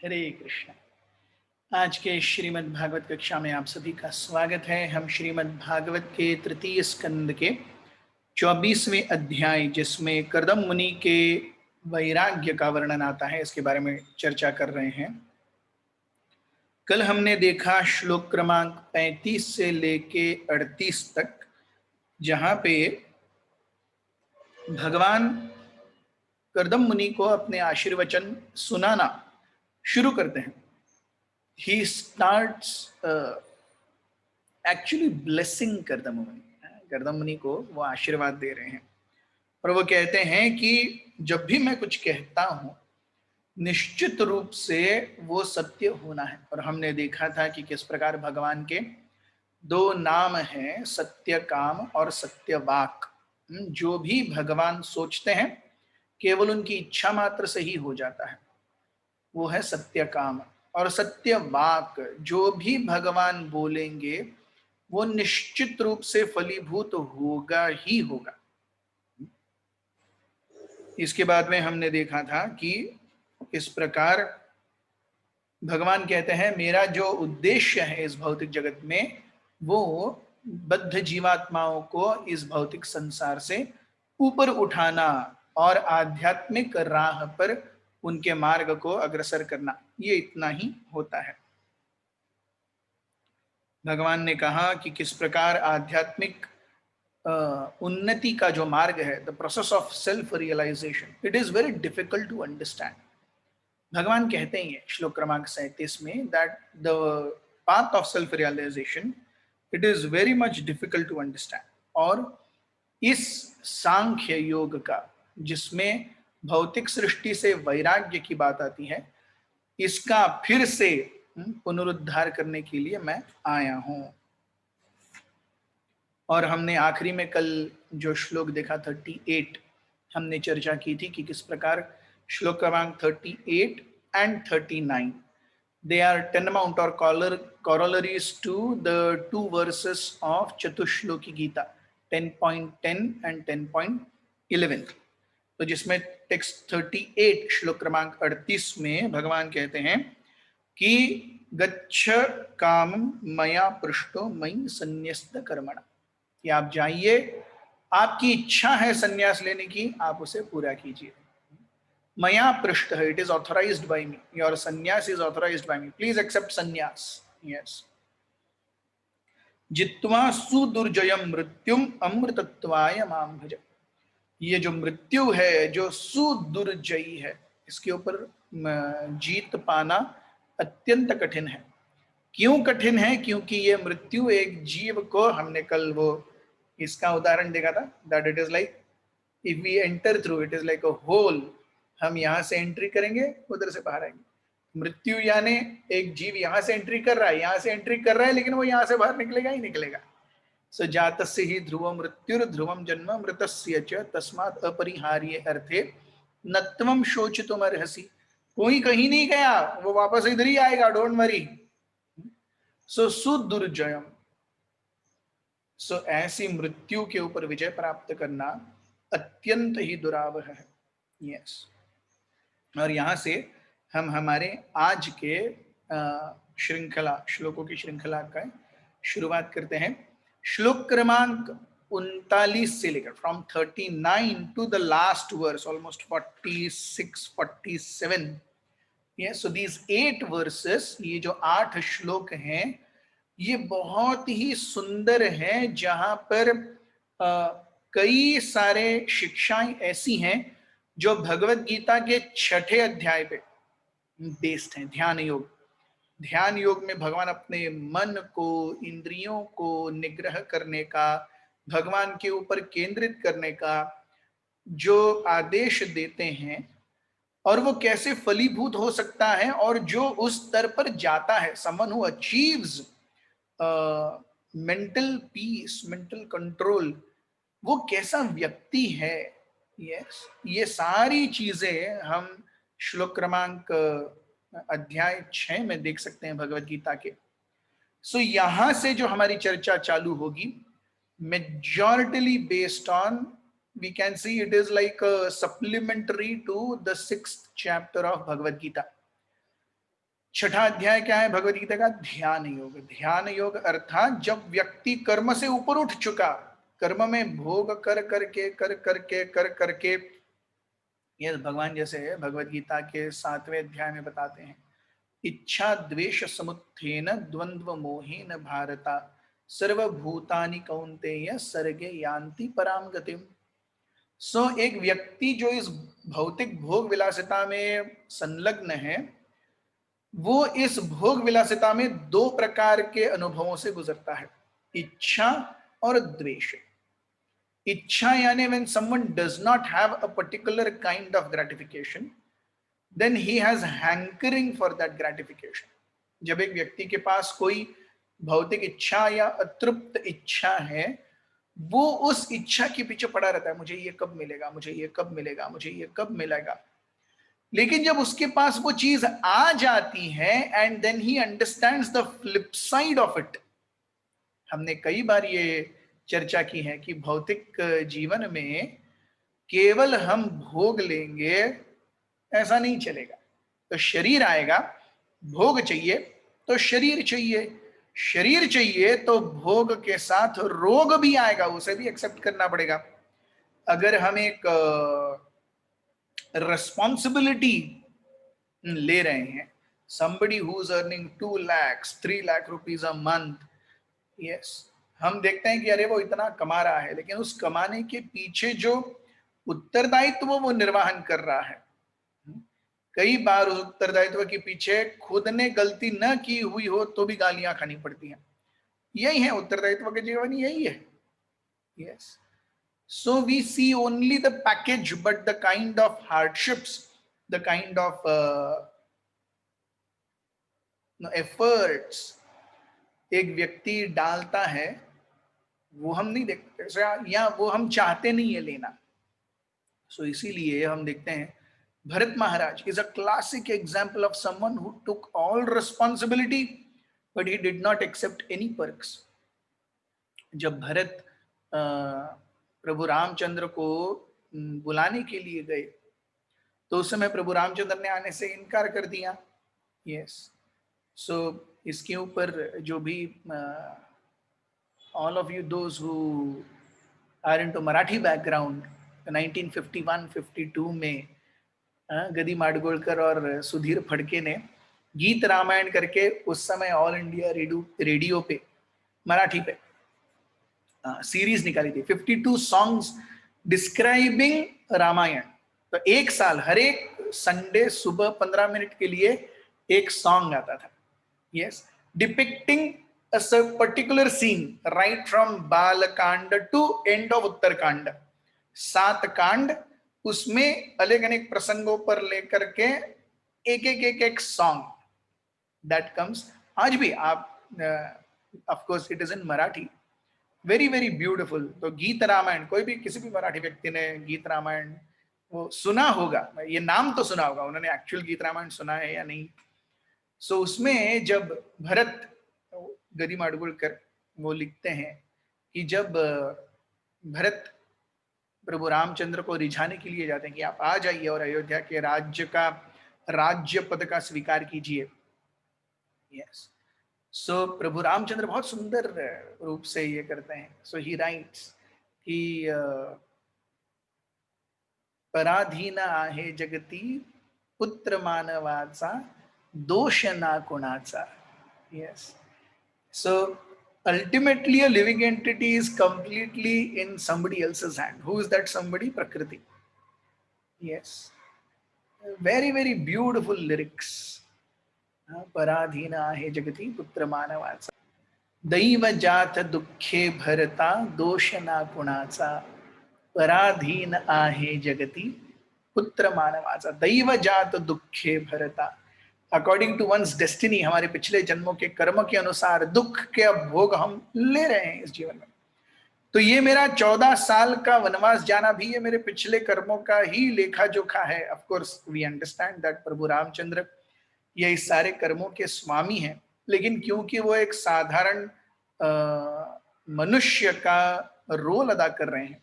हरे कृष्ण। आज के श्रीमद् भागवत कक्षा में आप सभी का स्वागत है। हम श्रीमद् भागवत के तृतीय स्कंद के 24वें अध्याय, जिसमें कर्दम मुनि के वैराग्य का वर्णन आता है, इसके बारे में चर्चा कर रहे हैं। कल हमने देखा श्लोक क्रमांक 35 से लेके 38 तक, जहां पे भगवान कर्दम मुनि को अपने आशीर्वचन सुनाना शुरू करते हैं। He starts actually blessing Kardam मुनि। कर्दम मुनि को वो आशीर्वाद दे रहे हैं और वो कहते हैं कि जब भी मैं कुछ कहता हूं, निश्चित रूप से वो सत्य होना है। और हमने देखा था कि किस प्रकार भगवान के दो नाम हैं, सत्य काम और सत्यवाक। जो भी भगवान सोचते हैं केवल उनकी इच्छा मात्र से ही हो जाता है, वो है सत्य काम। और सत्य वाक, जो भी भगवान बोलेंगे वो निश्चित रूप से फलीभूत होगा ही होगा। इसके बाद में हमने देखा था कि इस प्रकार भगवान कहते हैं, मेरा जो उद्देश्य है इस भौतिक जगत में, वो बद्ध जीवात्माओं को इस भौतिक संसार से ऊपर उठाना और आध्यात्मिक राह पर उनके मार्ग को अग्रसर करना, ये इतना ही होता है। भगवान ने कहा कि किस प्रकार आध्यात्मिक उन्नति का जो मार्ग है, the process of self realisation, it is very difficult to understand. भगवान कहते हैं श्लोक क्रमांक 37 में, that the path of self realisation it is very much difficult to understand. और इस सांख्य योग का, जिसमें भौतिक सृष्टि से वैराग्य की बात आती है, इसका फिर से पुनरुद्धार करने के लिए मैं आया हूं। और हमने आखिरी में कल जो श्लोक देखा 38, हमने चर्चा की थी कि किस प्रकार श्लोक क्रमांक 38 and 39 they are tantamount or corollaries to the two verses of Chatushloki Gita 10.10 and 10.11। तो जिसमें टेक्स्ट 38 श्लोक क्रमांक 38 में भगवान कहते हैं कि गच्छ काम मया पृष्ठो मयि संन्यस्त कर्मणा, कि आप जाइए, आपकी इच्छा है संन्यास लेने की, आप उसे पूरा कीजिए। मया पृष्ठ, it is authorized by me, your sannyas is authorized by me, please accept sannyas. Yes. जित्वा सुदुर्जयम मृत्युम अमृतत्वाय माम भज। ये जो मृत्यु है, जो सुदुर्जयी है, इसके ऊपर जीत पाना अत्यंत कठिन है। क्यों कठिन है? क्योंकि ये मृत्यु एक जीव को, हमने कल वो इसका उदाहरण देखा था, that it is like if we enter through, it is like a hole. हम यहाँ से एंट्री करेंगे, उधर से बाहर आएंगे। मृत्यु यानी एक जीव यहाँ से एंट्री कर रहा है, यहाँ से एंट्री कर रहा है, लेकिन वो यहाँ से बाहर निकलेगा ही निकलेगा। स जातस्य ही ध्रुव मृत्युर ध्रुवम जन्म मृतस्य च तस्मात् अपरिहार्य अर्थे न त्वं शोचितुमर्हसि। कोई कहीं नहीं गया, वो वापस इधर ही आएगा, डोंट वरी। सो सुदुर्जयम, सो ऐसी मृत्यु के ऊपर विजय प्राप्त करना अत्यंत ही दुरावह है। यस। और यहां से हम हमारे आज के श्रृंखला, श्लोकों की श्रृंखला का शुरुआत करते हैं। श्लोक क्रमांक 39 से लेकर from 39 to the last verse, almost 46 47। Yes, so these 8 verses, ये जो 8 श्लोक हैं, ये बहुत ही सुंदर है, जहां पर कई सारे शिक्षाएं ऐसी हैं जो भगवत गीता के 6ठे अध्याय पे बेस्ड हैं। ध्यान योग, ध्यान योग में भगवान अपने मन को, इंद्रियों को निग्रह करने का, भगवान के ऊपर केंद्रित करने का जो आदेश देते हैं, और वो कैसे फलीभूत हो सकता है, और जो उस स्तर पर जाता है, someone who achieves mental peace, mental control, वो कैसा व्यक्ति है। यस, ये सारी चीजें हम श्लोक क्रमांक अध्याय 6 में देख सकते हैं भगवत गीता के। सो यहां से जो हमारी चर्चा चालू होगी, मेजॉरिटीली based on, we can see it is like a supplementary to the 6th chapter of Bhagavad Gita. छठा अध्याय क्या है भगवद गीता का? ध्यान योग। ध्यान योग अर्थात जब व्यक्ति कर्म से ऊपर उठ चुका, कर्म में भोग कर करके, ये भगवान जैसे भगवद गीता के 7वें अध्याय में बताते हैं, इच्छा द्वेष समुत्थेन द्वंद्व मोहेन भारता सर्वभूतानि कौन्तेय सर्गे यान्ति पराम गतिम। सो एक व्यक्ति जो इस भौतिक भोग विलासिता में संलग्न है, वो इस भोग विलासिता में दो प्रकार के अनुभवों से गुजरता है, इच्छा और द्वेष। इच्छा यानी when someone does not have a particular kind of gratification, then he has hankering for that gratification. जब एक व्यक्ति के पास कोई भौतिक इच्छा या अतृप्त इच्छा है, वो उस इच्छा के पीछे पड़ा रहता है, मुझे ये कब मिलेगा, मुझे ये कब मिलेगा, मुझे ये कब मिलेगा। लेकिन जब उसके पास वो चीज आ जाती है, and then he understands the flip side of it. हमने कई बार ये चर्चा की है कि भौतिक जीवन में केवल हम भोग लेंगे ऐसा नहीं चलेगा। तो शरीर आएगा, भोग चाहिए तो शरीर चाहिए, शरीर चाहिए तो भोग के साथ रोग भी आएगा, उसे भी एक्सेप्ट करना पड़ेगा। अगर हम एक रिस्पॉन्सिबिलिटी ले रहे हैं, somebody who's earning 2 lakhs 3 lakh rupees a month, yes, हम देखते हैं कि अरे वो इतना कमा रहा है, लेकिन उस कमाने के पीछे जो उत्तरदायित्व वो निर्वाहन कर रहा है, कई बार उस उत्तरदायित्व के पीछे खुद ने गलती न की हुई हो तो भी गालियां खानी पड़ती हैं। यही है उत्तरदायित्व के जीवन, यही है। Yes, so we see only the package, but the kind of hardships, the kind of efforts एक व्यक्ति डालता है, वो हम नहीं देखते, या वो हम चाहते नहीं है लेना। सो इसीलिए हम देखते हैं भरत महाराज is a classic example of someone who took all responsibility but he did not accept any perks. जब भरत प्रभु रामचंद्र को बुलाने के लिए गए, तो उस समय प्रभु रामचंद्र ने आने से इनकार कर दिया। यस, सो इसके ऊपर जो भी all of you those who are into Marathi background, 1951-52 में गदी माडगुळकर और सुधीर फड़के ने गीत रामायण करके उस समय ऑल इंडिया रेडियो पे मराठी पे सीरीज निकाली थी, 52 सॉन्ग्स डिस्क्राइबिंग रामायण। तो एक साल हर एक संडे सुबह 15 मिनट के लिए एक सॉन्ग आता था। Yes, depicting a particular scene right from Balakanda to end of Uttarakanda. 7 कांड, उसमें अलग अनेक प्रसंगों पर लेकर के एक सॉन्ग दैट कम्स। आज भी आप of course it is in Marathi, very very beautiful. तो गीत रामायण, कोई भी किसी भी मराठी व्यक्ति ने गीत रामायण वो सुना होगा, ये नाम तो सुना होगा, उन्होंने एक्चुअल गीत रामायण सुना है या नहीं। सो उसमें जब भरत गदी माडगुळकर वो लिखते हैं कि जब भरत प्रभु रामचंद्र को रिझाने के लिए जाते हैं कि आप आ जाइए और अयोध्या के राज्य पद का स्वीकार कीजिए। यस, सो प्रभु रामचंद्र बहुत सुंदर रूप से ये करते हैं। सो ही राइट्स कि पराधीन आहे जगती पुत्र मानवाचा दोष ना कोणाचा। Yes, so ultimately a living entity is completely in somebody else's hand. Who is that somebody? Prakriti. Yes, very very beautiful lyrics. पराधीन आहे जगती पुत्र मानवाचा, दैव जात दुःखे भरता दोष ना कुणाचा, पराधीन आहे जगती पुत्र मानवाचा। दैव जात दुःखे भरता, अकॉर्डिंग टू वंस डेस्टिनी, हमारे पिछले जन्मों के कर्म के अनुसार दुख के अब भोग हम ले रहे हैं इस जीवन में। तो ये मेरा 14 साल का वनवास जाना भी ये मेरे पिछले कर्मों का ही लेखा जोखा है। Of course we understand that Prabhu Ramchandra ये इस सारे कर्मों के स्वामी हैं, लेकिन क्योंकि वो एक साधारण मनुष्य का रोल अदा कर रहे हैं,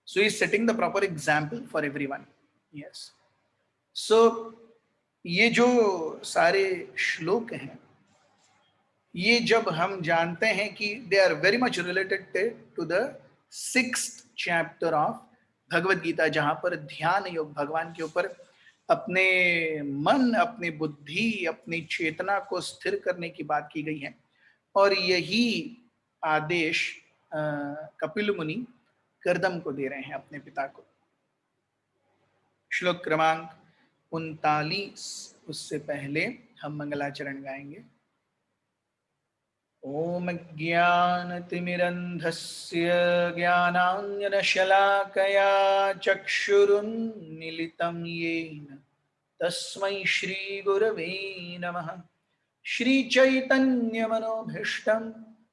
so he is setting the proper example for everyone. Yes, so ये जो सारे श्लोक हैं, ये जब हम जानते हैं कि they are very much related to the 6th chapter of Bhagavad Gita, जहां पर ध्यान योग, भगवान के ऊपर अपने मन, अपनी बुद्धि, अपनी चेतना को स्थिर करने की बात की गई है। और यही आदेश कपिल मुनि कर्दम को दे रहे हैं, अपने पिता को। श्लोक क्रमांक 39, उससे पहले हम मंगलाचरण गाएंगे। ओम ज्ञानतिमिरन्धस्य ज्ञानाञ्जनशलाकया चक्षुरुन्मीलितं येन तस्मै श्रीगुरवे नमः। श्रीचैतन्यमनोभीष्टं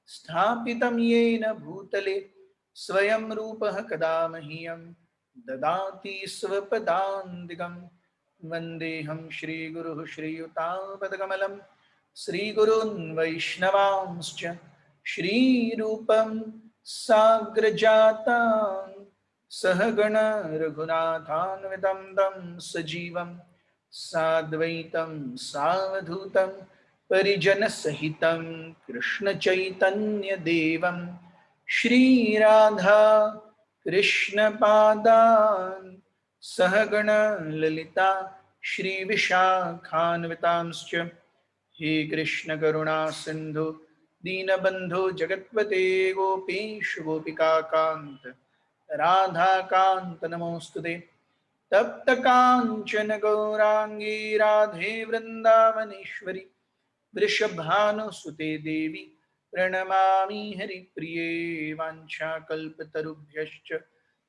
स्थापितं येन भूतले स्वयं रूपः कदा मह्यं ददाति स्वपदान्तिकं। वन्देऽहं श्रीगुरुः श्रीयुतापदकमलं श्रीगुरून् वैष्णवांश्च श्रीरूपं साग्रजातां सहगण रघुनाथान्वितं तं सजीवं साद्वैतं सावधूतं परिजनसहितं कृष्णचैतन्यदेवं श्रीराधा कृष्णपादान् सहगण ललिता श्रीविशाखान्वितांश्च। हे कृष्ण करुणा सिंधु दीनबंधु जगत्पते गोपीश गोपिकाकांत राधाकांत नमोस्तुते। तप्त कांचन गौरांगी राधे वृंदावनेश्वरी वृषभानुसुते देवी प्रणमामि हरिप्रिये। वाञ्छाकल्पतरुभ्यश्च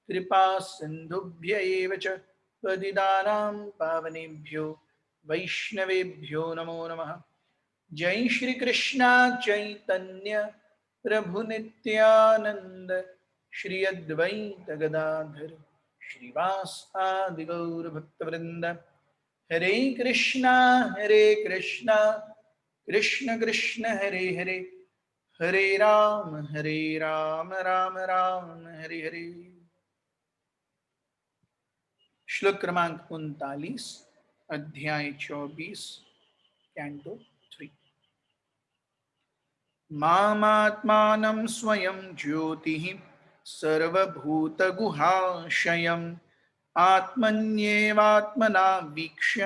कृपा सिन्धुभ्य एव च पतितानां पावनेभ्यो वैष्णवेभ्यो नमो नमः। जय श्री कृष्णा चैतन्य प्रभु नित्यानंद श्री अद्वैत गदाधर श्रीवासादि गौर भक्तवृंद। हरे कृष्णा कृष्ण कृष्ण हरे हरे, हरे राम राम राम हरे हरे। श्लोक क्रमांक 39, अध्याय 24, कैंटो 3। मामात्मानं स्वयं ज्योतिः सर्वभूतगुहाशयम् आत्मन्येवात्मना वीक्ष्य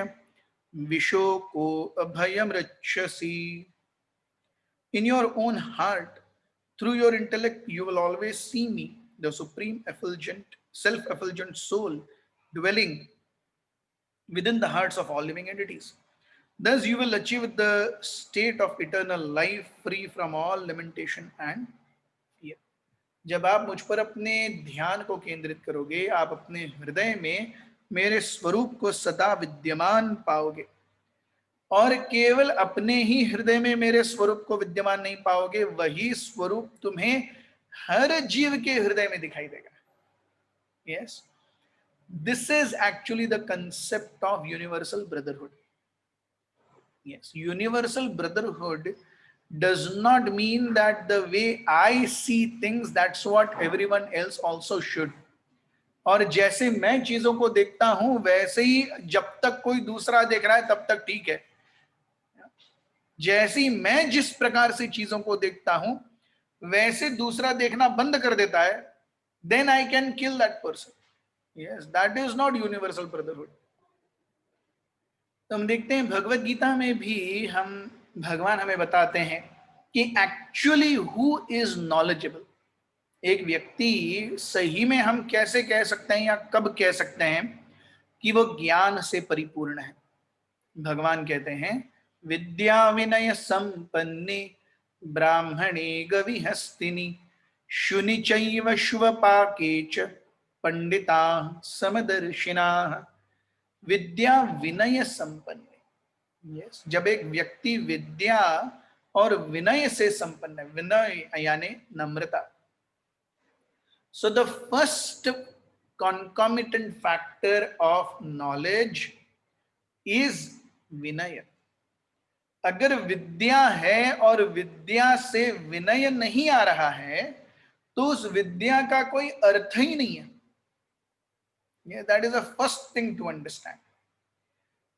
विशोको अभयमृच्छसि। In your own heart, through your intellect, you will always see me, the supreme effulgent, self-effulgent soul dwelling within the hearts of all living entities. Thus, you will achieve the state of eternal life free from all lamentation and fear. जब आप मुझ पर अपने ध्यान को केंद्रित करोगे, आप अपने हृदय में मेरे स्वरूप को सदा विद्यमान पाओगे। और केवल अपने ही हृदय में मेरे स्वरूप को विद्यमान नहीं पाओगे, वही स्वरूप तुम्हें हर जीव के हृदय में दिखाई देगा। Yes, this is actually the concept of universal brotherhood. Yes, universal brotherhood does not mean that the way I see things, that's what everyone else also should. और जैसे मैं चीजों को देखता हूं, वैसे ही जब तक कोई दूसरा देख रहा है तब तक ठीक है। जैसी मैं जिस प्रकार से चीजों को देखता हूं, वैसे दूसरा देखना बंद कर देता है, then I can kill that person. Yes, that is not universal brotherhood. तो हम देखते हैं भगवत गीता में भी भगवान हमें बताते हैं कि एक्चुअली हु इज नॉलेजेबल। एक व्यक्ति सही में हम कैसे कह सकते हैं या कब कह सकते हैं कि वो ज्ञान से परिपूर्ण है। भगवान कहते हैं, विद्या विनय संपन्ने ब्राह्मणे गविहस्तिनि शुनि चैव शुवपाके च पंडिता समदर्शिनाः। विद्या विनय संपन्न। यस, जब एक व्यक्ति विद्या और विनय से संपन्न है, विनय यानी नम्रता। So the first concomitant factor of knowledge is vinay. अगर विद्या है और विद्या से विनय नहीं आ रहा है, तो उस विद्या का कोई अर्थ ही नहीं है। That is the first thing to understand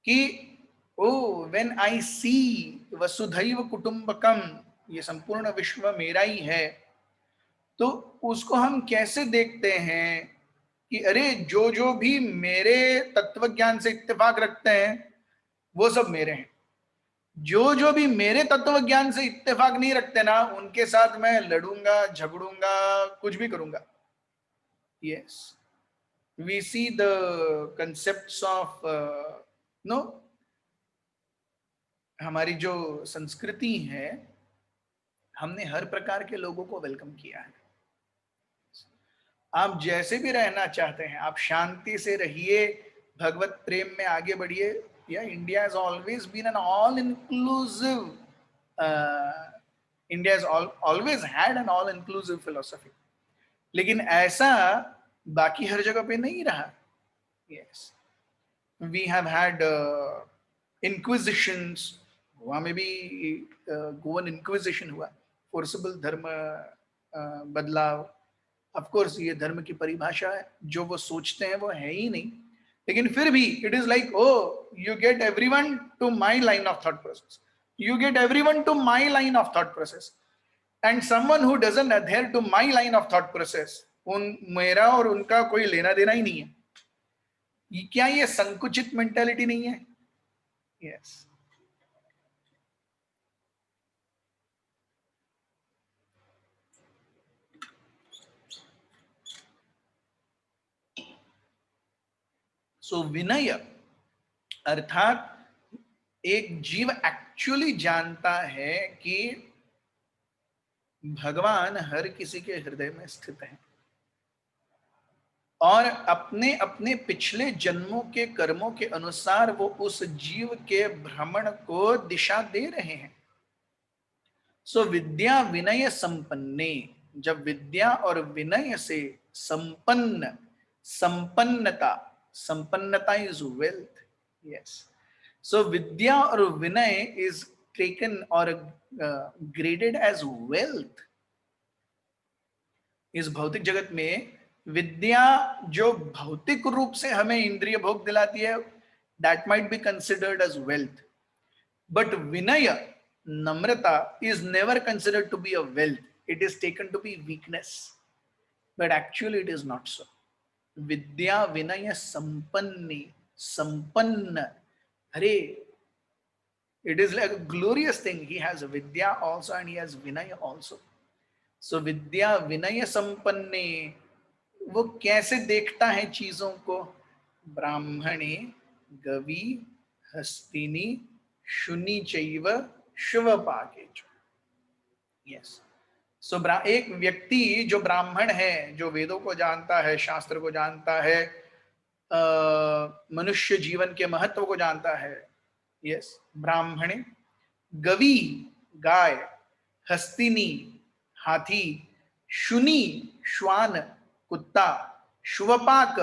कि ओ व्हेन आई सी वसुधैव कुटुंबकम, ये संपूर्ण विश्व मेरा ही है, तो उसको हम कैसे देखते हैं कि अरे जो जो भी मेरे तत्व ज्ञान से इत्तेफाक रखते हैं वो सब मेरे हैं, जो जो भी मेरे तत्व ज्ञान से इत्तेफाक नहीं रखते ना उनके साथ मैं लड़ूंगा, झगड़ूंगा, कुछ भी करूंगा। Yes, we see the concepts of no, हमारी जो संस्कृति है, हमने हर प्रकार के लोगों को वेलकम किया है। आप जैसे भी रहना चाहते हैं, आप शांति से रहिए, भगवत प्रेम में आगे बढ़िए। Yeah India has always been an all inclusive, India has always had an all inclusive philosophy, लेकिन ऐसा बाकी हर जगह पे नहीं रहा। Yes, we have had inquisitions, Goa में भी गोवन इंक्विजिशन हुआ, फोर्सिबल धर्म बदलाव। ऑफ कोर्स ये धर्म की परिभाषा है, जो वो सोचते हैं वो है ही नहीं, लेकिन फिर भी it is like oh you get everyone to my line of thought process, you get everyone to my line of thought process, and someone who doesn't adhere to my line of thought process, उन मेरा और उनका कोई लेना देना ही नहीं है। क्या ये संकुचित मेंटालिटी नहीं है? यस, सो विनय अर्थात एक जीव एक्चुअली जानता है कि भगवान हर किसी के हृदय में स्थित है और अपने अपने पिछले जन्मों के कर्मों के अनुसार वो उस जीव के भ्रमण को दिशा दे रहे हैं। सो विद्या विनय संपन्ने, जब विद्या और विनय से संपन्न, संपन्नता, संपन्नता इज वेल्थ। यस, सो विद्या और विनय इज टेकन और ग्रेडेड एज वेल्थ। इस भौतिक जगत में विद्या जो भौतिक रूप से हमें इंद्रिय भोग दिलाती है, that might be considered as wealth, but vinay, namrata is never considered to be a wealth, it is taken to be weakness, but actually it is not so. विद्या विनय संपन्नी, संपन्न, अरे it is like a glorious thing, he has vidya also and he has vinaya also. So vidya vinaya संपन्ने, वो कैसे देखता है चीजों को? ब्राह्मणे गवि हस्तिनी शुनि चैव शिवपाके। यस, सो एक व्यक्ति जो ब्राह्मण है, जो वेदों को जानता है, शास्त्र को जानता है, मनुष्य जीवन के महत्व को जानता है। यस, ब्राह्मणे, गवि गाय, हस्तिनी हाथी, शुनि श्वान कुत्ता, शुवपाक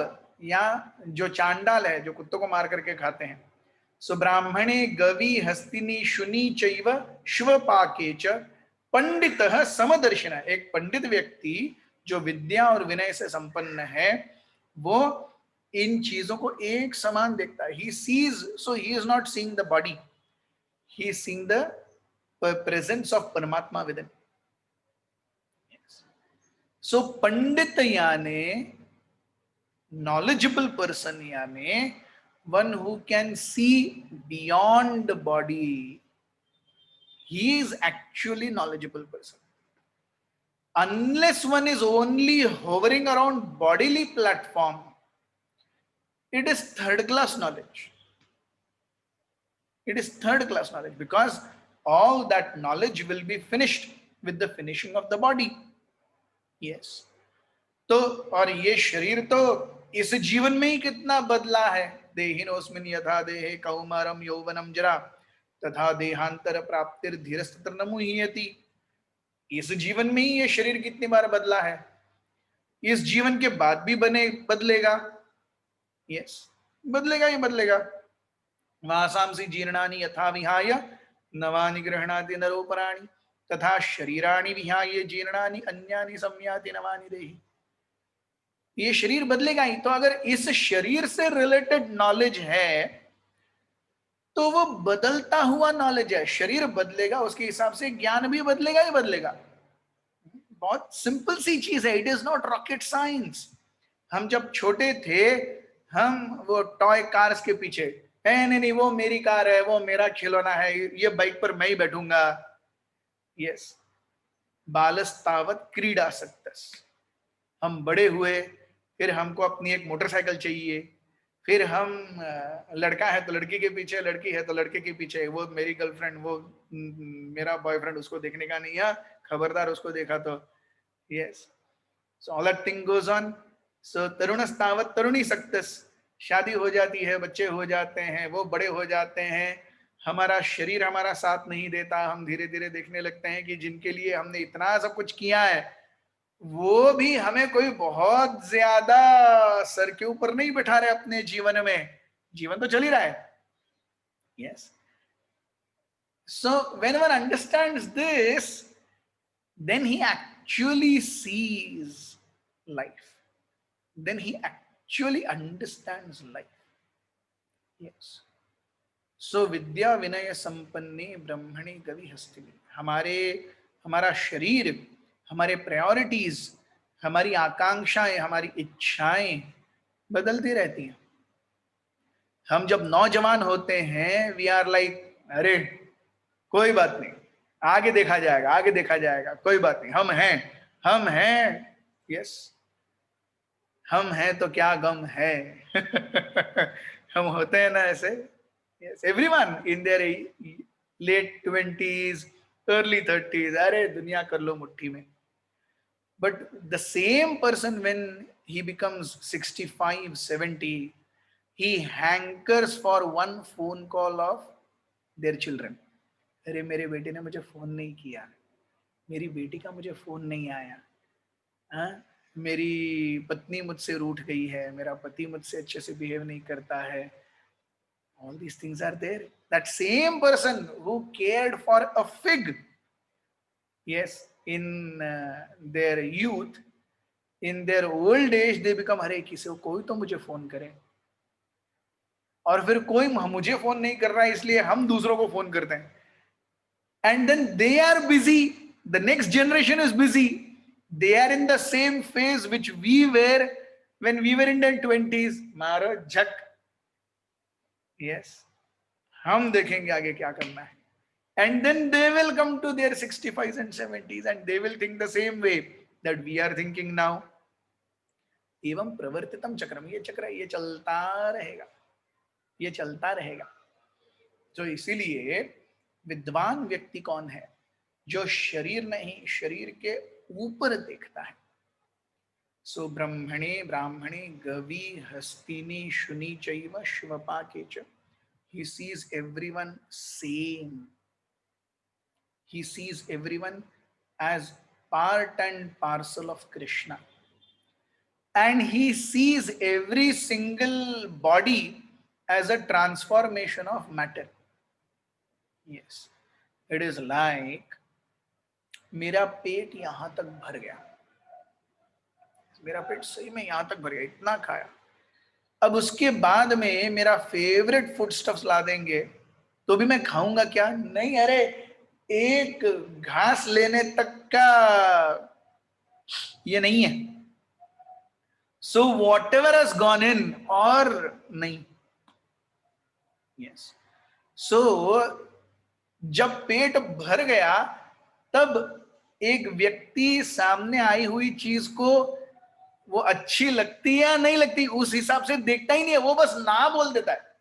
या जो चांडाल है, जो कुत्तों को मार करके खाते हैं। सो ब्राह्मणे गवि हस्तिनी शुनि चैव शिवपाके च पंडितः समदर्शिन, एक पंडित व्यक्ति जो विद्या और विनय से संपन्न है, वो इन चीजों को एक समान देखता है। He sees, so he is not seeing the body, he is seeing the presence of Paramatma within. Yes. So पंडित यानी knowledgeable person, यानी one who can see beyond the body, he is actually knowledgeable person. Unless one is only hovering around bodily platform, it is third class knowledge. It is third class knowledge because all that knowledge will be finished with the finishing of the body. Yes, तो और ये शरीर तो इस जीवन में ही कितना बदला है। देहिनोस्मिन् यथा देहे कौमारम यौवनम जरा तथा देहांतर प्राप्तिर धीरस्तत्र न मुह्यति। इस जीवन में ही ये शरीर कितनी बार बदला है, इस जीवन के बाद भी बदलेगा। यस, बदलेगा ही बदलेगा। वासांसि जीर्णानि यथा विहाय नवानि गृह्णाति नरोपराणि तथा शरीराणि विहाय जीर्णानि अन्यानि संयाति नवानि देहि। ये शरीर बदलेगा ही। तो अगर इस शरीर से रिलेटेड नॉलेज है तो वो बदलता हुआ नॉलेज है। शरीर बदलेगा उसके हिसाब से ज्ञान भी बदलेगा ही बदलेगा। बहुत सिंपल सी चीज है, it is not rocket science. हम जब छोटे थे, हम वो टॉय कार्स के पीछे, नहीं नहीं वो मेरी कार है, वो मेरा खिलौना है, ये बाइक पर मैं ही बैठूंगा। यस, बालस्तावत क्रीडा सक्तस। हम बड़े हुए, फिर हमको अपनी एक मोटरसाइकिल चाहिए, फिर हम लड़का है तो लड़की के पीछे, लड़की है तो लड़के के पीछे, वो मेरी गर्लफ्रेंड, वो मेरा बॉयफ्रेंड, उसको देखने का नहीं है, खबरदार उसको देखा तो। Yes, so all that thing goes on. So तरुणस्तावत तरुणी सक्तस, शादी हो जाती है, बच्चे हो जाते हैं, वो बड़े हो जाते हैं, हमारा शरीर हमारा साथ नहीं देता, हम धीरे धीरे देखने लगते हैं कि जिनके लिए हमने इतना सब कुछ किया है वो भी हमें कोई बहुत ज्यादा सर के ऊपर नहीं बैठा रहे अपने जीवन में। जीवन तो चल ही रहा है। Yes, so when one understands this, then he actually sees life, then he actually understands life. Yes, so विद्या विनय संपन्ने ब्रह्मणि गवि हस्तिनि। हमारा शरीर, हमारे प्रायोरिटीज, हमारी आकांक्षाएं, हमारी इच्छाएं बदलती रहती हैं। हम जब नौजवान होते हैं, वी आर लाइक, अरे कोई बात नहीं, आगे देखा जाएगा, आगे देखा जाएगा, कोई बात नहीं, हम हैं, हम हैं। यस, हम हैं तो क्या गम है। हम होते हैं ना ऐसे। Yes, everyone in their late 20s, early 30s, अरे दुनिया कर लो मुट्ठी में। But the same person when he becomes 65, 70, he hankers for one phone call of their children. अरे मेरे बेटे ने मुझे फोन नहीं किया, मेरी बेटी का मुझे फोन नहीं आया, हाँ? मेरी पत्नी मुझसे रूठ गई है, मेरा पति मुझसे अच्छे से बिहेव नहीं करता है। All these things are there. That same person who cared for a fig, yes, in their youth, in their old age they become, अरे किसी कोई तो मुझे फोन करे, और फिर कोई मुझे फोन नहीं कर रहा है इसलिए हम दूसरों को फोन करते हैं। And then they are busy, the next generation is busy, they are in the same phase which we were when we were in the 20s, मारो झक। yes, हम देखेंगे आगे क्या करना है। and then they will come to their 65s and 70s and they will think the same way that we are thinking now. एवं प्रवर्तितम चक्रम, ये चक्र ये चलता रहेगा, ये चलता रहेगा। तो इसीलिए विद्वान व्यक्ति कौन है? जो शरीर नहीं, शरीर के ऊपर देखता है। सो ब्रह्मणे ब्राह्मणे गवि हस्तिनि शुनि चैव श्वपाके च, he sees everyone same, he sees everyone as part and parcel of Krishna, and he sees every single body as a transformation of matter. Yes, it is like मेरा पेट यहां तक भर गया, मेरा पेट सही में यहां तक भर गया, इतना खाया, अब उसके बाद में मेरा फेवरेट फूड स्टफ्स ला देंगे तो भी मैं खाऊंगा क्या? नहीं, अरे एक घास लेने तक का ये नहीं है। So what ever has gone in और नहीं। यस, सो जब पेट भर गया तब एक व्यक्ति सामने आई हुई चीज को वो अच्छी लगती है या नहीं लगती उस हिसाब से देखता ही नहीं है, वो बस ना बोल देता है।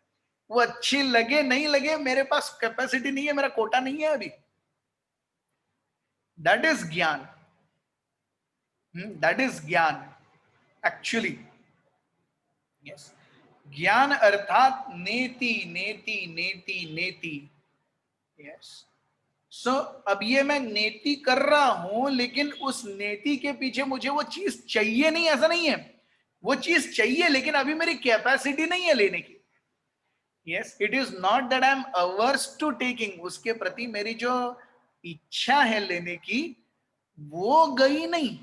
वो अच्छी लगे नहीं लगे, मेरे पास कैपेसिटी नहीं है, मेरा कोटा नहीं है अभी। दैट इज ज्ञान, दैट इज ज्ञान एक्चुअली। यस, ज्ञान अर्थात नेति नेति नेति नेति। यस, सो अब ये मैं नेति कर रहा हूं, लेकिन उस नेति के पीछे मुझे वो चीज चाहिए नहीं, ऐसा नहीं है। वो चीज चाहिए लेकिन अभी मेरी कैपेसिटी नहीं है लेने की। Yes, it is not that I am ours to taking, उसके प्रति मेरी जो इच्छा है लेने की वो गई नहीं,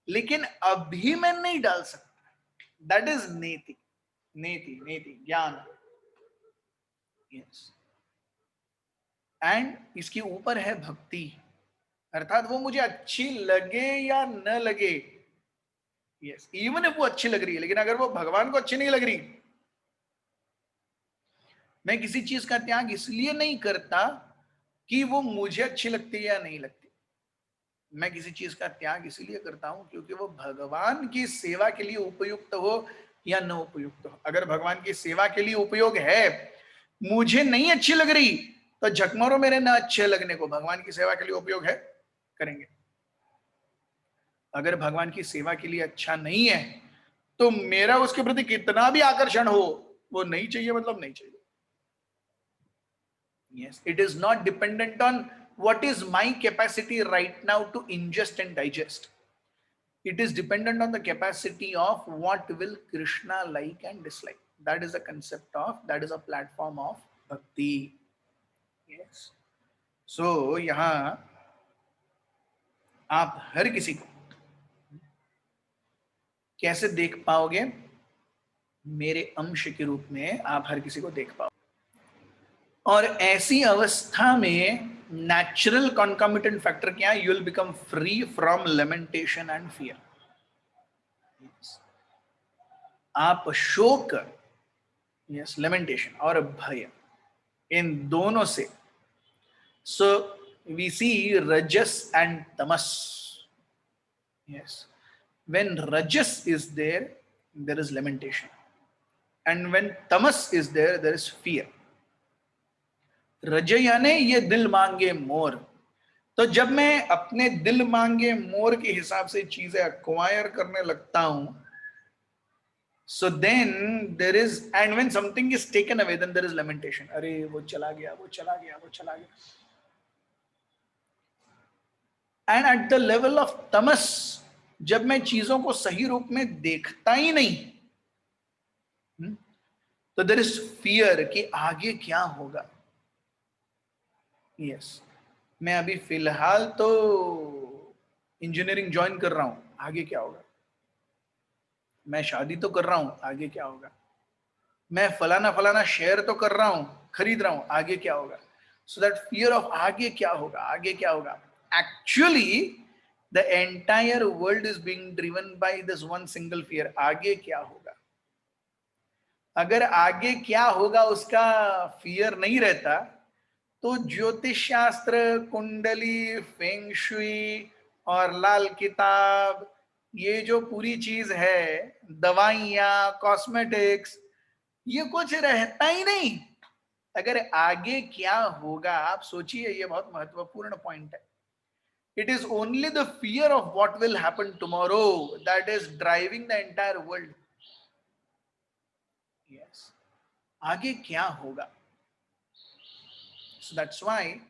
लेकिन अभी मैं नहीं डाल सकता। दैट इज नेति, नेति नेति ज्ञान। यस, एंड इसके ऊपर है भक्ति, अर्थात वो मुझे अच्छी लगे या न लगे, यस, इवन इफ वो अच्छी लग रही है, लेकिन अगर वो भगवान को अच्छी नहीं लग रही, मैं किसी चीज का त्याग इसलिए नहीं करता कि वो मुझे अच्छी लगती है या नहीं लगती, मैं किसी चीज का त्याग इसलिए करता हूं क्योंकि वो भगवान की सेवा के लिए उपयुक्त हो या न उपयुक्त हो। अगर भगवान की सेवा के लिए उपयोग है, मुझे नहीं अच्छी लग रही, तो झकमरो मेरे न अच्छे लगने को, भगवान की सेवा के लिए उपयोग है, करेंगे। अगर भगवान की सेवा के लिए अच्छा नहीं है, तो मेरा उसके प्रति कितना भी आकर्षण हो, वो नहीं चाहिए मतलब नहीं चाहिए। Yes, it is not dependent on what is my capacity right now to ingest and digest. It is dependent on the capacity of what will Krishna like and dislike. That is a concept of, that is a platform of bhakti. Yes. So यहाँ आप हर किसी को कैसे देख पाओगे? मेरे अंश के रूप में आप हर किसी को देख पाओगे, और ऐसी अवस्था में नेचुरल कॉन्कॉमिटेंट फैक्टर क्या है? You will become free from lamentation and fear. आप शोक, यस, लेमेंटेशन और भय, इन दोनों से, सो we C rajas and tamas. Yes, when rajas is there, there is lamentation, and when tamas is there, there is fear. रजयाने ये दिल मांगे मोर, तो जब मैं अपने दिल मांगे मोर के हिसाब से चीजें अक्वायर करने लगता हूं, so then there is, and when something is taken away, then there is lamentation. अरे वो चला गया, वो चला गया, वो चला गया। And at the level of tamas, जब मैं चीजों को सही रूप में देखता ही नहीं, तो there is fear कि आगे क्या होगा। यस, मैं अभी फिलहाल तो इंजीनियरिंग ज्वाइन कर रहा हूं, आगे क्या होगा? मैं शादी तो कर रहा हूं, आगे क्या होगा? मैं फलाना फलाना शेयर तो कर रहा हूं, खरीद रहा हूं, आगे क्या होगा? सो दैट फियर ऑफ आगे क्या होगा, आगे क्या होगा, actually the entire world is being driven by this one single fear, आगे क्या होगा। अगर आगे क्या होगा उसका फियर नहीं रहता, तो ज्योतिष शास्त्र, कुंडली, फेंग शुई और लाल किताब, ये जो पूरी चीज है, दवाइयां, कॉस्मेटिक्स, ये कुछ रहता ही नहीं। अगर आगे क्या होगा, आप सोचिए, ये बहुत महत्वपूर्ण पॉइंट है। It is only the fear of what will happen tomorrow that is driving the entire world. Yes, आगे क्या होगा। So that's why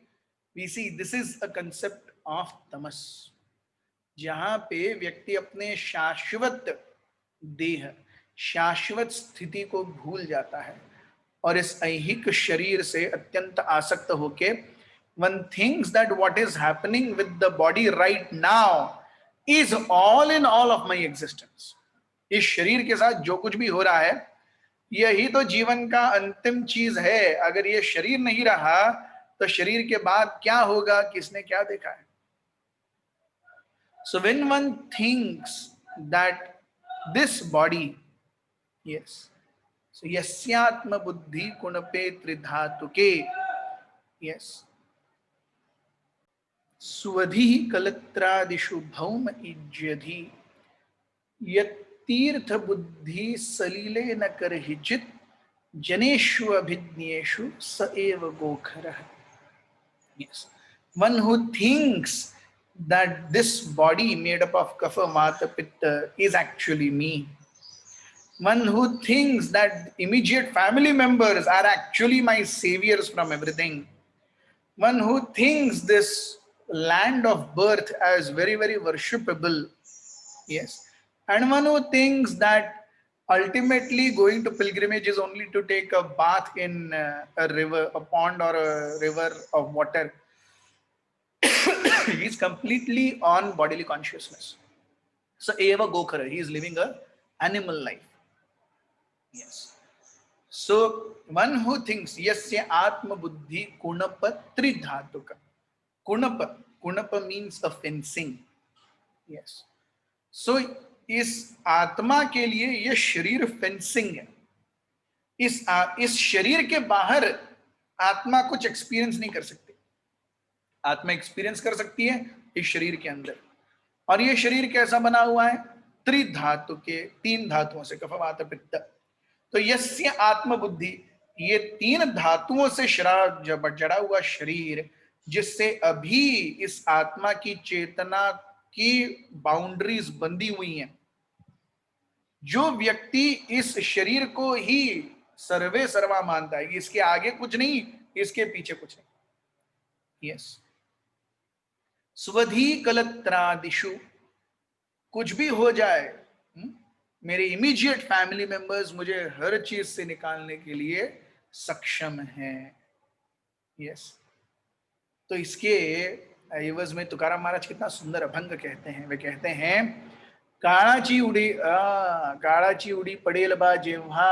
we see this is a concept of tamas, जहां पे व्यक्ति अपने शाश्वत देह, शाश्वत स्थिति को भूल जाता है और इस ऐहिक शरीर से अत्यंत आसक्त होके one thinks that what is happening with the body right now is all in all of my existence. इस शरीर के साथ जो कुछ भी हो रहा है, यही तो जीवन का अंतिम चीज है। अगर ये शरीर नहीं रहा, तो शरीर के बाद क्या होगा, किसने क्या देखा है। So when one thinks that this body, yes, so yasyatma buddhi kunape tridhatuke, yes, स्वधि कलत्रादिषु भौम इज्यधि यतीर्थ बुद्धि सलीले न करहिचित जनेषु अभिज्ञेषु स एव गोखरः। Yes, one who thinks that this body made up of kapha, vata, pitta is actually me, one who thinks that immediate family members are actually my saviors from everything, one who thinks this land of birth as very very worshipable, yes, and one who thinks that ultimately going to pilgrimage is only to take a bath in a river, a pond or a river of water. He is completely on bodily consciousness. So eva gokhara, he is living a animal life. Yes. So one who thinks yasya atma buddhi kunapa tridhatuka. Kunapa means a fencing. Yes. So इस आत्मा के लिए यह शरीर fencing है. इस शरीर के बाहर आत्मा कुछ एक्सपीरियंस नहीं कर सकती. आत्मा एक्सपीरियंस कर सकती है इस शरीर के अंदर. और ये शरीर कैसा बना हुआ है? त्रिधातु के, 3 धातुओं से, कफ वात पित्त. तो यस्य आत्म बुद्धि, ये 3 धातुओं से जड़ा हुआ शरीर, जिससे अभी इस आत्मा की चेतना की बाउंड्रीज बंधी हुई हैं. जो व्यक्ति इस शरीर को ही सर्वे सर्वा मानता है, इसके आगे कुछ नहीं, इसके पीछे कुछ नहीं. यस. स्वधी कलत्रादिशु, कुछ भी हो जाए, मेरे इमीडिएट फैमिली मेंबर्स मुझे हर चीज से निकालने के लिए सक्षम हैं. यस. तो इसके एवज में तुकाराम महाराज कितना सुंदर अभंग कहते हैं. वे कहते हैं, काळाची उडी पडेल बा जेव्हा,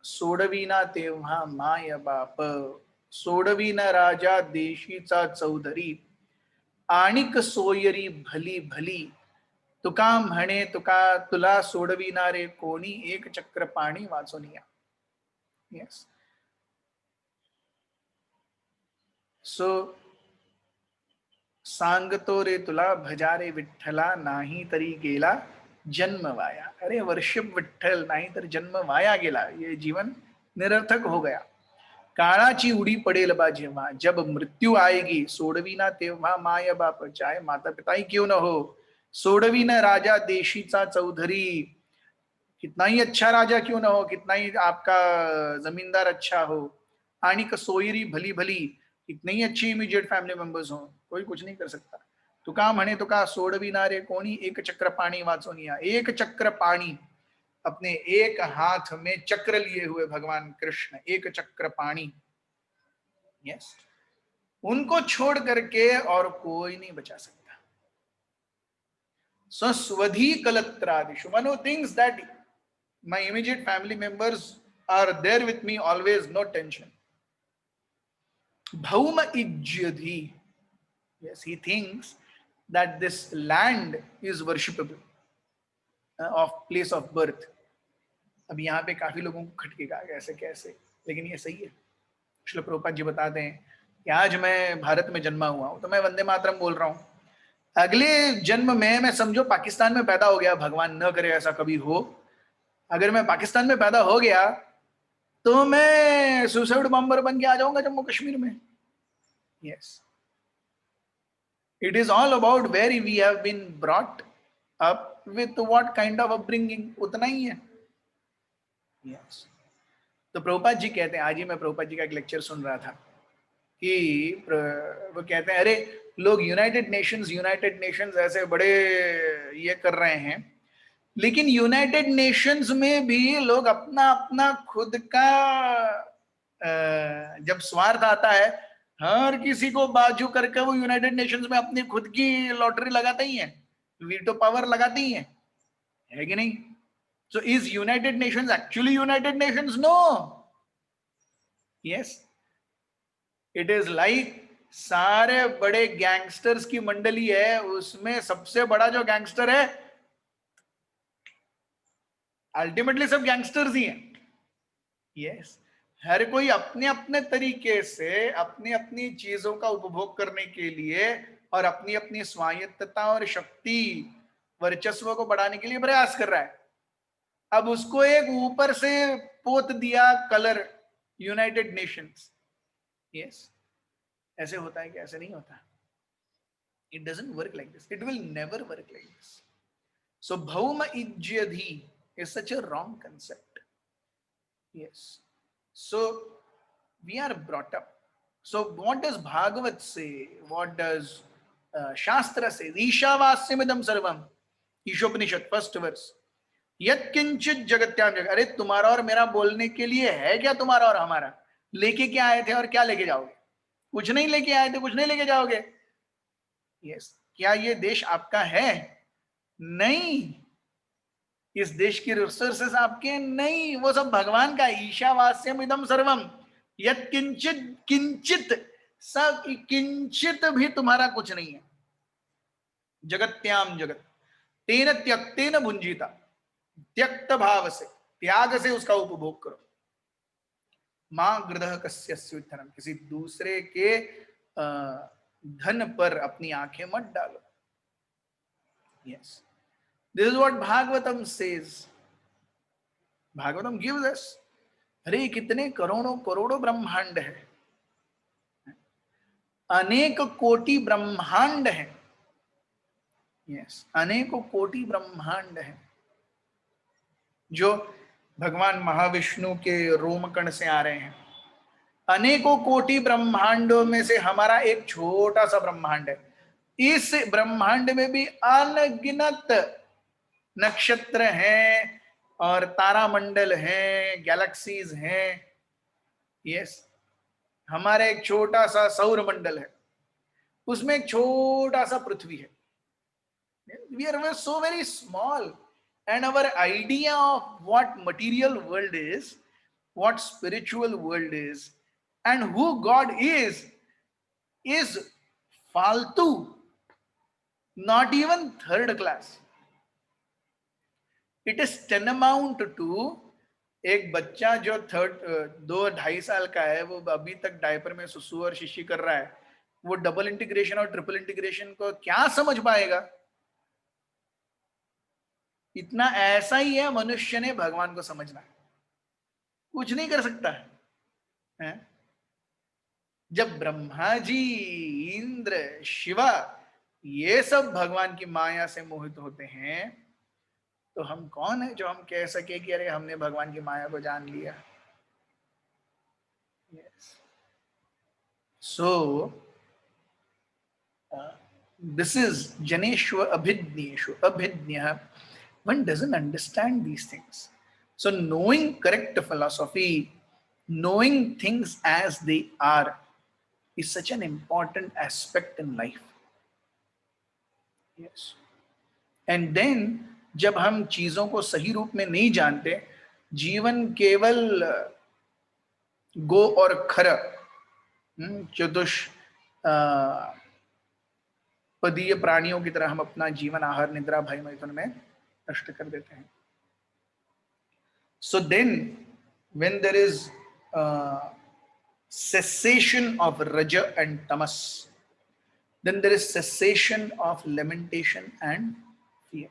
सोडविना तेव्हा माय बाप, सोडविना राजा देशीचा चौधरी, आणिक सोयरी भली भली, तुका म्हणे तुला सोडविणारे कोणी, एक चक्र पाणी वाचोनिया. यस. सो सांगतो रे तुला भजारे विठ्ठला, नाही तरी गेला जन्म वाया. अरे वर्षिप विठ्ठल, नाही तर जन्म वाया गेला, ये जीवन निरर्थक हो गया. काळाची उडी पडेल बा जेव्हा, जब मृत्यु आएगी, सोडविना तेव्हा माय बाप, चाहे माता पिता ही क्यों न हो, सोडविना राजा देशीचा चौधरी, कितना ही अच्छा राजा क्यों ना हो, कितना ही आपका जमींदार अच्छा हो, आणिक सोयरी भली भली, कितनी ही अच्छी इमीडिएट फैमिली मेंबर्स हो, कोई कुछ नहीं कर सकता. तुका म्हणे तुका सोडविणारे कोणी, एक चक्र पाणी वाचोनिया. एक चक्र पाणी, अपने एक हाथ में चक्र लिए हुए भगवान कृष्ण, एक चक्र पाणी. यस. उनको छोड़ करके और कोई नहीं बचा सकता. So स्वधी कलत्रादिशु, one who thinks that my immediate family members are there with me always, no tension. Bhauma ijyadhi, yes, he thinks that this land is worshipable, of place of birth. अब यहाँ पे काफी लोगों को खटकेगा ऐसे कैसे, लेकिन ये सही है. श्रील प्रभुपाद जी बताते हैं कि आज मैं भारत में जन्मा हुआ हूं, तो मैं वंदे मातरम बोल रहा हूं. अगले जन्म में मैं समझो पाकिस्तान में पैदा हो गया, भगवान न करे ऐसा कभी हो, अगर मैं पाकिस्तान में पैदा हो गया तो मैं सुसाइड बॉम्बर बन के आ जाऊंगा जम्मू कश्मीर में. Yes. It is all about where we have been brought up with what kind of upbringing, उतना ही है. यस. तो प्रभुपाद जी कहते हैं, आज ही मैं प्रभुपाद जी का एक लेक्चर सुन रहा था कि वो कहते हैं, अरे लोग यूनाइटेड नेशंस ऐसे बड़े ये कर रहे हैं, लेकिन यूनाइटेड नेशंस में भी लोग अपना अपना खुद का जब स्वार्थ आता है, हर किसी को बाजू करके वो यूनाइटेड नेशंस में अपनी खुद की लॉटरी लगाते ही हैं, वीटो पावर लगाते ही हैं, है कि नहीं? So is United Nations actually United Nations? No. Yes. It is like सारे बड़े गैंगस्टर्स की मंडली है, उसमें सबसे बड़ा जो गैंगस्टर है, अल्टीमेटली सब गैंगस्टर्स ही हैं. यस. हर कोई अपने अपने तरीके से अपनी अपनी चीजों का उपभोग करने के लिए और अपनी अपनी स्वायत्तता और शक्ति वर्चस्व को बढ़ाने के लिए प्रयास कर रहा है. अब उसको एक ऊपर से पोत दिया कलर, यूनाइटेड नेशंस. यस. ऐसे होता है कि ऐसे नहीं होता. It doesn't work like this. It will never work like this. So भौम इज्यधि is such a wrong concept. Yes. So we are brought up. So what does Bhagavat say? What does Shastra say? Ishavasyamadam sarvam. Ishopanishad, first verse. Yat kinchit jagatyam jagat. अरे तुम्हारा और मेरा बोलने के लिए है क्या तुम्हारा और हमारा? लेके क्या आए थे और क्या लेके जाओगे? कुछ नहीं लेके आए थे, कुछ नहीं लेके जाओगे. Yes. क्या ये देश आपका है? नहीं. इस देश की रिसोर्सेस आपके नहीं, वो सब भगवान का। ईशावास्यम इदम सर्वम यत् किंचित किंचित, सब किंचित भी तुम्हारा कुछ नहीं है। जगत्याम जगत तेन त्यक्तेन भुंजीता, त्यक्त भाव से, त्याग से उसका उपभोग करो। मां गृह कस्यस्विधनम, किसी दूसरे के धन पर अपनी आंखें मत डालो। Yes, this is what Bhagavatam says. Bhagavatam gives us. अरे कितने करोड़ों करोड़ों ब्रह्मांड है, अनेक कोटि ब्रह्मांड है। यस, अनेकों कोटि ब्रह्मांड है जो भगवान महाविष्णु के रोमकण से आ रहे हैं। अनेकों कोटि ब्रह्मांडों में से हमारा एक छोटा सा ब्रह्मांड है। इस ब्रह्मांड में भी अनगिनत नक्षत्र हैं और तारामंडल हैं, गैलेक्सीज हैं। यस, हमारा एक छोटा सा सौर मंडल है, उसमें एक छोटा सा पृथ्वी है। We are so very small, and our idea of what material world is, what spiritual world is, and who God is faltu, not even third class. It is tantamount to एक बच्चा जो 2-2.5 साल का है, वो अभी तक डायपर में सुसु और शिशी कर रहा है, वो डबल इंटीग्रेशन और ट्रिपल इंटीग्रेशन को क्या समझ पाएगा? इतना ऐसा ही है मनुष्य ने भगवान को समझना, कुछ नहीं कर सकता है। जब ब्रह्मा जी, इंद्र, शिवा ये सब भगवान की माया से मोहित होते हैं, तो हम कौन है जो हम कह सके कि अरे हमने भगवान की माया को जान लिया? Yes, so this is Janeshwa Abhidnyeshu. Abhidnya, one doesn't understand these things. So knowing correct philosophy, knowing things as they are, is such an important aspect in life. Yes. And then जब हम चीजों को सही रूप में नहीं जानते, जीवन केवल गो और खर, चतुष पदीय प्राणियों की तरह हम अपना जीवन आहार निद्रा भय मैथुन में नष्ट कर देते हैं। So then when there is cessation of raja and tamas, then there is cessation of lamentation and fear.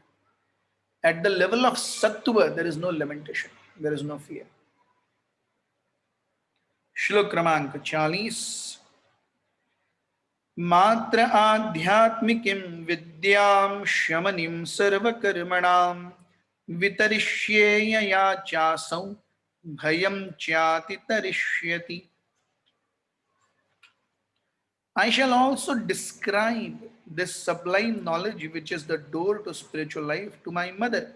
At the level of sattva, there is no lamentation, there is no fear. श्लोक क्रमांक 40। मात्र आध्यात्मिकीं विद्यां शमनीं सर्वकर्मणां वितरिष्ये यया चासौ भयं चातितरिष्यति। I shall also describe this sublime knowledge which is the door to spiritual life to my mother,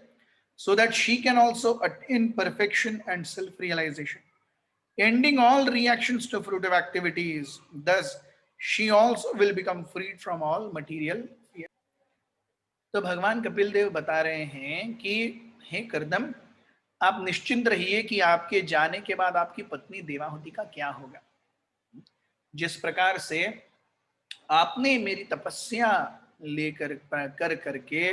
so that she can also attain perfection and self-realization, ending all reactions to fruitive activities. Thus, she also will become freed from all material fear. तो भगवान कपिल देव बता रहे हैं कि हे कर्दम, आप निश्चिंत रहिए कि आपके जाने के बाद आपकी पत्नी देवाहुति का क्या होगा। जिस प्रकार से आपने मेरी तपस्या लेकर कर करके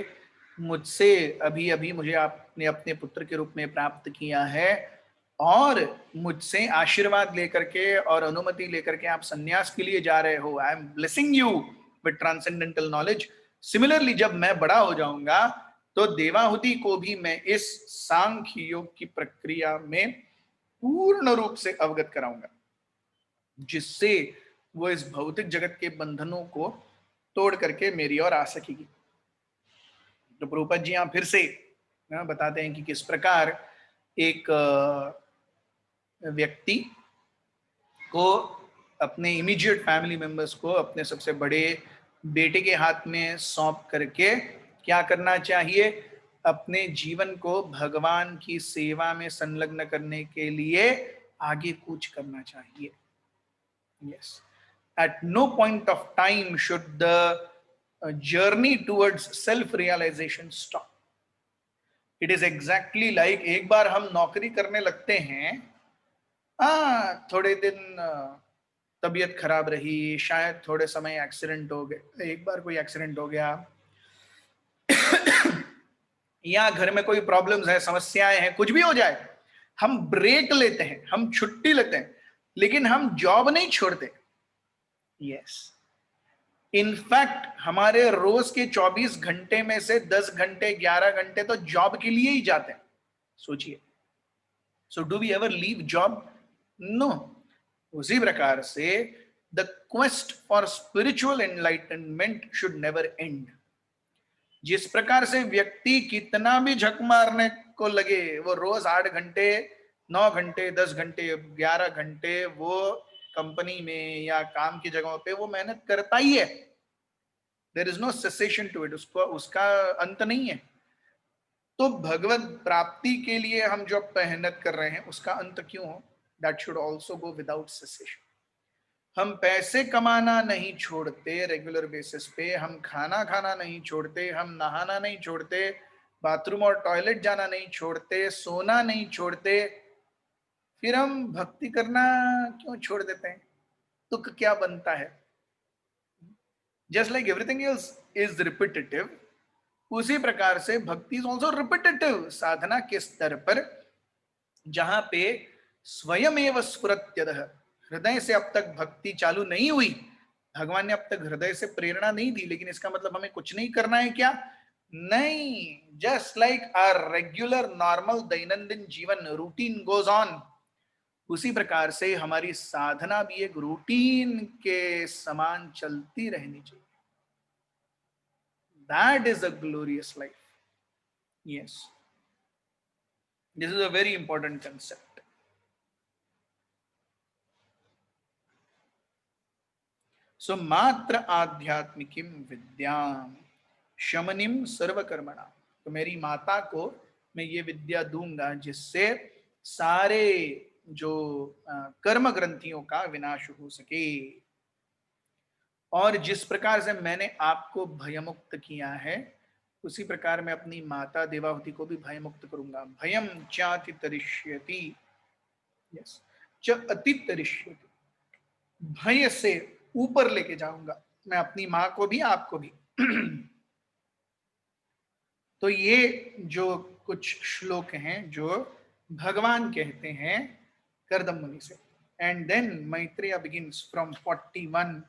मुझसे अभी अभी मुझे आपने अपने पुत्र के रूप में प्राप्त किया है, और मुझसे आशीर्वाद लेकर के और अनुमति लेकर के आप सन्यास के लिए जा रहे हो, I am blessing you with transcendental knowledge. Similarly जब मैं बड़ा हो जाऊंगा तो देवाहुति को भी मैं इस सांख्य योग की प्रक्रिया में पूर्ण रूप से अवगत कराऊंगा, जिससे वो इस भौतिक जगत के बंधनों को तोड़ करके मेरी ओर आ सकेगी। तो प्रभुपाद जी यहाँ फिर से बताते हैं कि किस प्रकार एक व्यक्ति को अपने इमीडिएट फैमिली मेंबर्स को अपने सबसे बड़े बेटे के हाथ में सौंप करके क्या करना चाहिए, अपने जीवन को भगवान की सेवा में संलग्न करने के लिए आगे कूच करना चाहिए। Yes. At no point of time should the journey towards self-realization stop. It is exactly like एक बार हम नौकरी करने लगते हैं, थोड़े दिन तबीयत खराब रही, शायद थोड़े समय एक्सीडेंट हो गए, एक बार कोई एक्सीडेंट हो गया या घर में कोई प्रॉब्लम्स है, समस्याएं हैं, कुछ भी हो जाए, हम ब्रेक लेते हैं, हम छुट्टी लेते हैं, लेकिन हम जॉब नहीं छोड़ते। यस, इनफैक्ट हमारे रोज के 24 घंटे में से 10 घंटे 11 घंटे तो जॉब के लिए ही जाते हैं। सोचिए, so do we ever leave job? No. उसी प्रकार से the quest for spiritual enlightenment should never end. जिस प्रकार से व्यक्ति कितना भी झक मारने को लगे, वो रोज 8 घंटे 9 घंटे 10 घंटे 11 घंटे वो कंपनी में या काम की जगहों पे वो मेहनत करता ही है। There is no cessation to it, उसको उसका अंत नहीं है। तो भगवत प्राप्ति के लिए हम जो मेहनत कर रहे हैं उसका अंत क्यों हो? That should also go without cessation. हम पैसे कमाना नहीं छोड़ते रेगुलर बेसिस पे, हम खाना खाना नहीं छोड़ते, हम नहाना नहीं छोड़ते, बाथरूम और टॉयलेट जाना नहीं छोड़ते, सोना नहीं छोड़ते, फिर हम भक्ति करना क्यों छोड़ देते हैं? तुक क्या बनता है? Just like everything else is repetitive, उसी प्रकार से भक्ति इज ऑल्सो रिपीटेटिव। साधना के स्तर पर जहां पे स्वयं एवं स्फुरत्यदः, हृदय से अब तक भक्ति चालू नहीं हुई, भगवान ने अब तक हृदय से प्रेरणा नहीं दी, लेकिन इसका मतलब हमें कुछ नहीं करना है क्या? नहीं, just like our regular normal दैनंदिन जीवन रूटीन गोज ऑन, उसी प्रकार से हमारी साधना भी एक रूटीन के समान चलती रहनी चाहिए। That is a glorious life. Yes, this is a very important concept. So मात्र आध्यात्मिकीम विद्याम शमनिम सर्वकर्मणा, तो मेरी माता को मैं ये विद्या दूंगा जिससे सारे जो कर्म ग्रंथियों का विनाश हो सके। और जिस प्रकार से मैंने आपको भयमुक्त किया है, उसी प्रकार मैं अपनी माता देवाहुति को भी भयमुक्त करूंगा। भयम चाति तरिष्यति, यस, च अति तरिष्यति, भय से ऊपर लेके जाऊंगा मैं अपनी माँ को भी, आपको भी। तो ये जो कुछ श्लोक हैं जो भगवान कहते हैं कर्दम मुनि से, and then Maitreya begins from 41।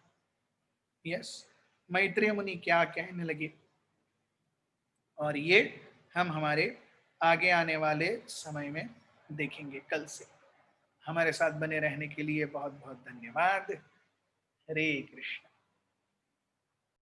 Yes, Maitreya Muni क्या कहने लगे, और ये हम हमारे आगे आने वाले समय में देखेंगे कल से। हमारे साथ बने रहने के लिए बहुत बहुत धन्यवाद। हरे कृष्ण।